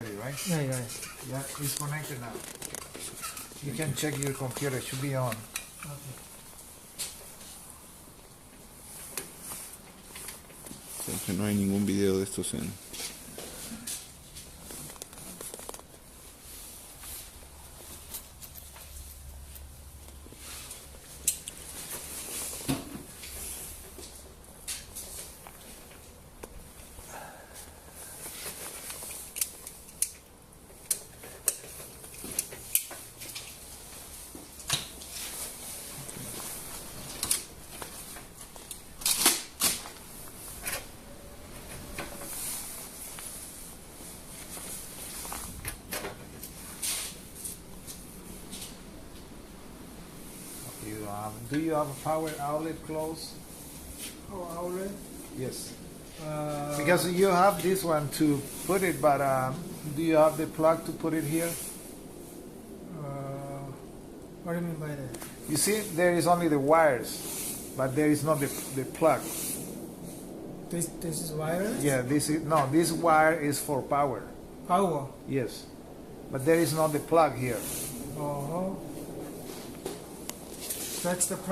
Right? Yeah. Yeah, it's connected now. You can check your computer, it should be on. Okay. Creo que no hay ningún video de estos en... Do you have a power outlet close? Oh, outlet. Yes. Because you have this one to put it, but do you have the plug to put it here? What do you mean by that? You see, there is only the wires, but there is not the plug. This is wireless? Yeah, this wire is for power. Power. Yes, but there is not the plug here. Oh. That's the problem.